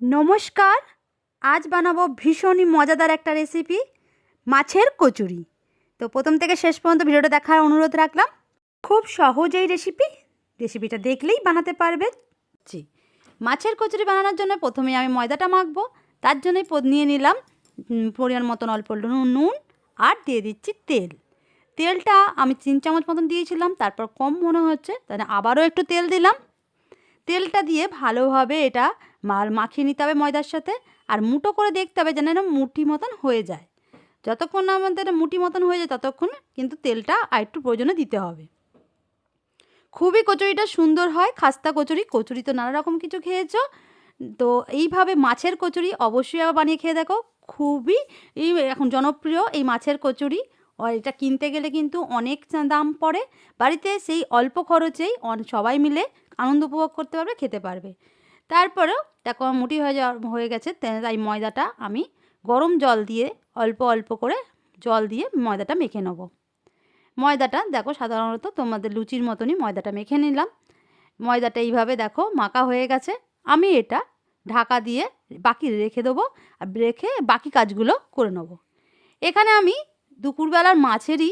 নমস্কার। আজ বানাবো ভীষণই মজাদার একটা রেসিপি, মাছের কচুরি। তো প্রথম থেকে শেষ পর্যন্ত ভিডিওটা দেখার অনুরোধ রাখলাম। খুব সহজ এই রেসিপিটা দেখলেই বানাতে পারবে। জি, মাছের কচুরি বানানোর জন্য প্রথমে আমি ময়দাটা মাখবো। তার জন্যই নিয়ে নিলাম পরিমাণ মতন অল্প নুন আর দিয়ে দিচ্ছি তেল। তেলটা আমি 3 চামচ মতন দিয়েছিলাম, তারপর কম মনে হচ্ছে তাহলে আবারও একটু তেল দিলাম। তেলটা দিয়ে ভালোভাবে এটা মাখিয়ে নিতে হবে ময়দার সাথে। আর মুঠো করে দেখতে হবে যেন এটা মুঠি মতন হয়ে যায়। যতক্ষণ না আমাদের মুঠি মতন হয়ে যায় ততক্ষণ কিন্তু তেলটা আর একটু প্রয়োজনে দিতে হবে। খুবই কচুরিটা সুন্দর হয়, খাস্তা কচুরি তো নানা রকম কিছু খেয়েছো, তো এইভাবে মাছের কচুরি অবশ্যই আবার বানিয়ে খেয়ে দেখো। খুবই এখন জনপ্রিয় এই মাছের কচুরি। আর এটা কিনতে গেলে কিন্তু অনেক দাম পড়ে। বাড়িতে সেই অল্প খরচেই সবাই মিলে আনন্দ উপভোগ করতে পারবে, খেতে পারবে। তারপরেও দেখো মুঠি হয়ে গেছে, তাই ময়দাটা আমি গরম জল দিয়ে অল্প অল্প করে জল দিয়ে ময়দাটা মেখে নেব। ময়দাটা দেখো সাধারণত তোমাদের লুচির মতনই ময়দাটা মেখে নিলাম। ময়দাটা এইভাবে দেখো মাখা হয়ে গেছে। আমি এটা ঢাকা দিয়ে বাকি রেখে দেবো, আর রেখে বাকি কাজগুলো করে নেব। এখানে আমি দুপুরবেলার মাছেরই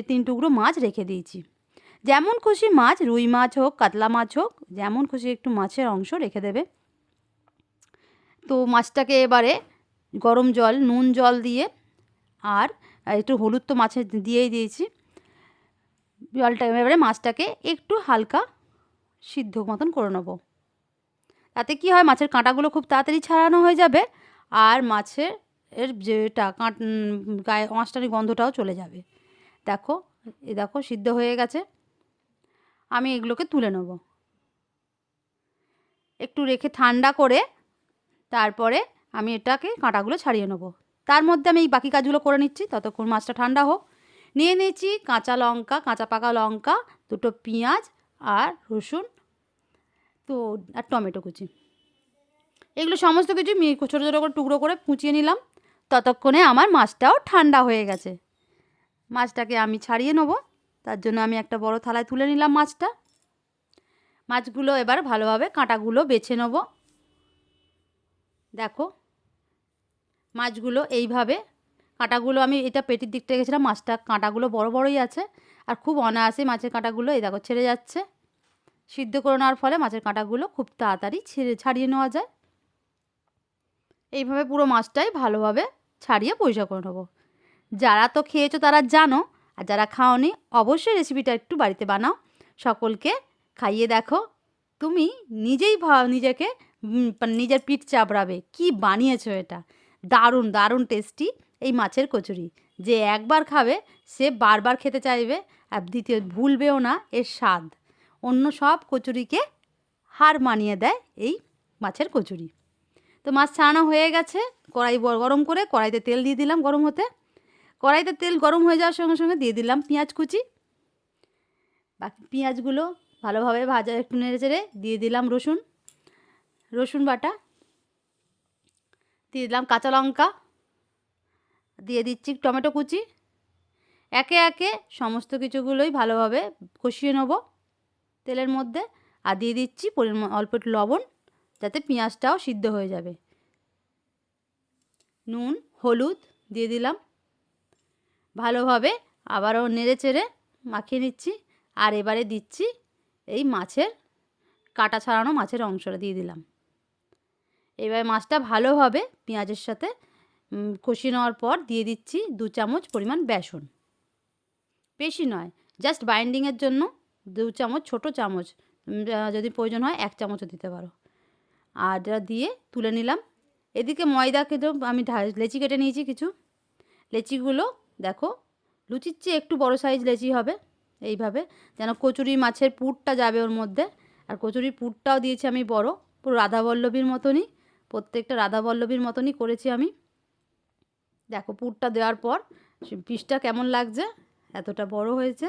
তিন টুকরো মাছ রেখে দিয়েছি। যেমন খুশি মাছ, রুই মাছ হোক, কাতলা মাছ হোক, যেমন খুশি একটু মাছের অংশ রেখে দেবে। তো মাছটাকে এবারে গরম জল, নুন জল দিয়ে আর একটু হলুদ তো মাছে দিয়েই দিয়েছি, জলটা এবারে মাছটাকে একটু হালকা সিদ্ধ মতন করে নেব। তাতে কি হয়, মাছের কাঁটাগুলো খুব তাড়াতাড়ি ছাড়ানো হয়ে যাবে, আর মাছের যেটা গায়ে মাছটার গন্ধটাও চলে যাবে। দেখো দেখো সিদ্ধ হয়ে গেছে। আমি এগুলোকে তুলে নেব, একটু রেখে ঠান্ডা করে তারপরে আমি এটাকে কাঁটাগুলো ছাড়িয়ে নেব। তার মধ্যে আমি এই বাকি কাজগুলো করে নিচ্ছি, ততক্ষণ মাছটা ঠান্ডা হোক। নিয়ে নিয়েছি কাঁচা লঙ্কা, কাঁচা পাকা লঙ্কা, দুটো পেঁয়াজ আর রসুন, তো আর টমেটো কুচি। এগুলো সমস্ত কিছু ছোটো ছোটো করে টুকরো করে কুচিয়ে নিলাম। ততক্ষণে আমার মাছটাও ঠান্ডা হয়ে গেছে। মাছটাকে আমি ছাড়িয়ে নেব, তার জন্য আমি একটা বড় থালায় তুলে নিলাম মাছগুলো এবার ভালোভাবে কাঁটাগুলো বেছে নেব। দেখো মাছগুলো এইভাবে কাঁটাগুলো, আমি এটা পেটির দিকটা গেছিলাম, মাছটা কাঁটাগুলো বড় বড়ই আছে, আর খুব অনায়াসে মাছের কাঁটাগুলো এই দেখো ছেড়ে যাচ্ছে। সিদ্ধ করে নেওয়ার ফলে মাছের কাঁটাগুলো খুব তাড়াতাড়ি ছাড়িয়ে নেওয়া যায়। এইভাবে পুরো মাছটাই ভালোভাবে ছাড়িয়ে পরিষ্কার করে নেবো। যারা তো খেয়েছো তারা জানো, আর যারা খাওনি অবশ্যই রেসিপিটা একটু বাড়িতে বানাও, সকলকে খাইয়ে দেখো। তুমি নিজেই নিজেকে নিজের পিঠ চাপড়াবে, কি বানিয়েছো এটা। দারুণ দারুণ টেস্টি এই মাছের কচুরি। যে একবার খাবে সে বারবার খেতে চাইবে, আর দ্বিতীয় ভুলবেও না এর স্বাদ। অন্য সব কচুরিকে হার মানিয়ে দেয় এই মাছের কচুরি। তো মাছ ছাড়ানো হয়ে গেছে। কড়াই গরম করে কড়াইতে তেল দিয়ে দিলাম গরম হতে। কড়াইতে তেল গরম হয়ে যাওয়ার সঙ্গে সঙ্গে দিয়ে দিলাম পেঁয়াজ কুচি। বাকি পেঁয়াজগুলো ভালোভাবে ভাজা একটু নেড়ে চেড়ে দিয়ে দিলাম রসুন বাটা, দিয়ে দিলাম কাঁচা লঙ্কা, দিয়ে দিচ্ছি টমেটো কুচি। একে একে সমস্ত কিছুগুলোই ভালোভাবে কষিয়ে নেব তেলের মধ্যে। আর দিয়ে দিচ্ছি অল্প একটু লবণ, যাতে পেঁয়াজটাও সিদ্ধ হয়ে যাবে। নুন হলুদ দিয়ে দিলাম, ভালোভাবে আবারও নেড়ে চেড়ে মাখিয়ে নিচ্ছি। আর এবারে দিচ্ছি এই মাছের কাটা ছাড়ানো মাছের অংশটা দিয়ে দিলাম। এবার মাছটা ভালোভাবে পেঁয়াজের সাথে কষিয়ে নেওয়ার পর দিয়ে দিচ্ছি 2 চামচ পরিমাণ বেসন। বেশি নয়, জাস্ট বাইন্ডিংয়ের জন্য 2 চামচ, ছোটো চামচ, যদি প্রয়োজন হয় 1 চামচও দিতে পারো। আর যা দিয়ে তুলে নিলাম। এদিকে ময়দা কিন্তু আমি লেচি কেটে নিয়েছি কিছু। লেচিগুলো দেখো লুচির চেয়ে একটু বড় সাইজ লেচি হবে, এইভাবে যেন কচুরি মাছের পুরটা যাবে ওর মধ্যে। আর কচুরির পুরটাও দিয়েছি আমি বড়, পুরো রাধাবল্লভীর মতনই, প্রত্যেকটা রাধাবল্লভীর মতনই করেছি আমি। দেখো পুরটা দেওয়ার পর পিসটা কেমন লাগছে, এতটা বড় হয়েছে।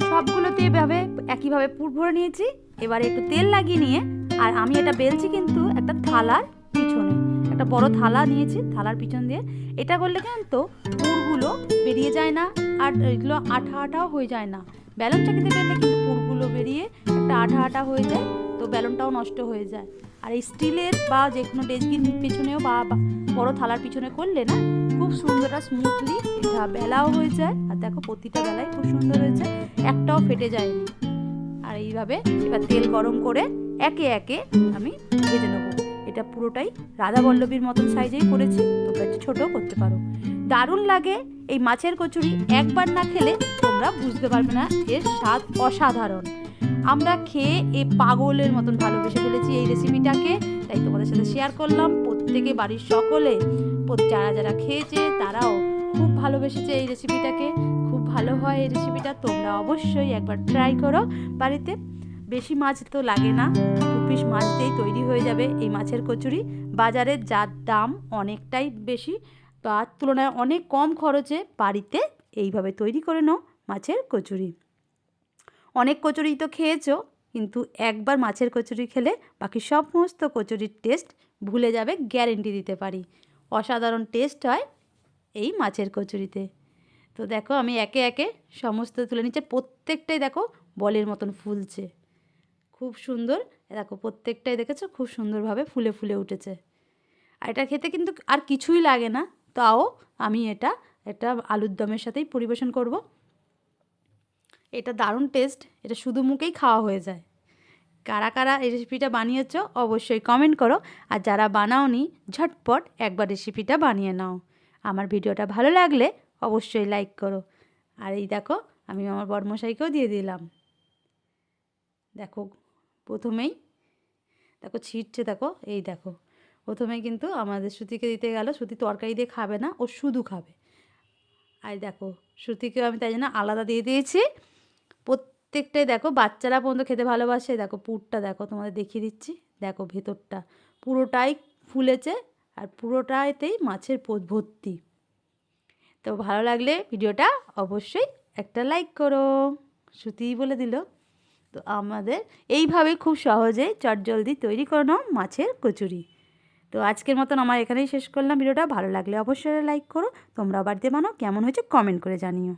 সবগুলোতে এভাবে একইভাবে পুর ভরে নিয়েছি। এবারে একটু তেল লাগিয়ে নিয়ে, আর আমি এটা বেলছি কিন্তু একটা থালার পিছনে, একটা বড় থালা নিয়েছি, থালার পিছন দিয়ে। এটা করলে কিন্তু পুরগুলো বেরিয়ে যায় না, আর এগুলো আঠা আঠাও হয়ে যায় না। ব্যালন চাকিতে বেললে কিন্তু পুরগুলো বেরিয়ে একটা আঠা আঠা হয়ে যায়, তো বেলনটাও নষ্ট হয়ে যায়। আর এই স্টিলের বা যে কোনো ডেচকির পিছনেও বা বড় থালার পিছনে করলে না খুব সুন্দর স্মুথলি এটা বেলাও হয়ে যায়। আর দেখো প্রতিটা বেলাই খুব সুন্দর হয়েছে, একটাও ফেটে যায়নি। আর এইভাবে এবার তেল গরম করে একে একে আমি ভেজে নেবো। এটা পুরোটাই রাধাবল্লভীর মতন সাইজেই করেছি, তোমরা একটু ছোটও করতে পারো। দারুণ লাগে এই মাছের কচুরি, একবার না খেলে তোমরা বুঝতে পারবে না এর স্বাদ অসাধারণ। আমরা খেয়ে এই পাগলের মতন ভালোবেসে ফেলেছি এই রেসিপিটাকে, তাই তোমাদের সাথে শেয়ার করলাম। প্রত্যেকে বাড়ির সকলে যারা যারা খেয়েছে তারাও খুব ভালোবেসেছে এই রেসিপিটাকে। খুব ভালো হয় এই রেসিপিটা, তোমরা অবশ্যই একবার ট্রাই করো বাড়িতে। বেশি মাছ তো লাগে না, 2 পিস মাছ দিয়েই তৈরি হয়ে যাবে এই মাছের কচুরি। বাজারের যার দাম অনেকটাই বেশি, তার তুলনায় অনেক কম খরচে বাড়িতে এইভাবে তৈরি করে নাও মাছের কচুরি। অনেক কচুরি তো খেয়েছো, কিন্তু একবার মাছের কচুরি খেলে বাকি সমস্ত কচুরির টেস্ট ভুলে যাবে, গ্যারেন্টি দিতে পারি। অসাধারণ টেস্ট হয় এই মাছের কচুরিতে। তো দেখো আমি একে একে সমস্ত তুলে নিচ্ছে, প্রত্যেকটাই দেখো বলের মতন ফুলছে, খুব সুন্দর। দেখো প্রত্যেকটাই দেখেছো খুব সুন্দরভাবে ফুলে ফুলে উঠেছে। আর এটা খেতে কিন্তু আর কিছুই লাগে না, তাও আমি এটা আলুর দমের সাথেই পরিবেশন করব। এটা দারুণ টেস্ট, এটা শুধু মুখেই খাওয়া হয়ে যায়। কারা কারা এই রেসিপিটা বানিয়েছো অবশ্যই কমেন্ট করো, আর যারা বানাওনি ঝটপট একবার রেসিপিটা বানিয়ে নাও। আমার ভিডিওটা ভালো লাগলে অবশ্যই লাইক করো। আর এই দেখো আমি আমার বড়মশাইকেও দিয়ে দিলাম। দেখো প্রথমেই দেখো ছিটছে, দেখো এই দেখো প্রথমেই কিন্তু আমাদের শ্রুতিকে দিতে গেল। শ্রুতি তরকারি দিয়ে খাবে না, ও শুধু খাবে। আর দেখো শ্রুতিকেও আমি তাই জন্য আলাদা দিয়ে দিয়েছি। প্রত্যেকটাই দেখো বাচ্চারা পর্যন্ত খেতে ভালোবাসে। দেখো পুরটা দেখো, তোমাদের দেখিয়ে দিচ্ছি। দেখো ভেতরটা পুরোটাই ফুলেছে, আর পুরোটাইতেই মাছের ভর্তি। তো ভালো লাগলে ভিডিওটা অবশ্যই একটা লাইক করো। শ্রুতিই বলে দিল। তো আমাদের এইভাবেই খুব সহজেই চটজলদি তৈরি করে নাও মাছের কচুরি। তো আজকের মতন আমার এখানেই শেষ করলাম ভিডিওটা। ভালো লাগলে অবশ্যই লাইক করো। তোমরা বাড়িতে বানাও, কেমন হয়েছে কমেন্ট করে জানিও।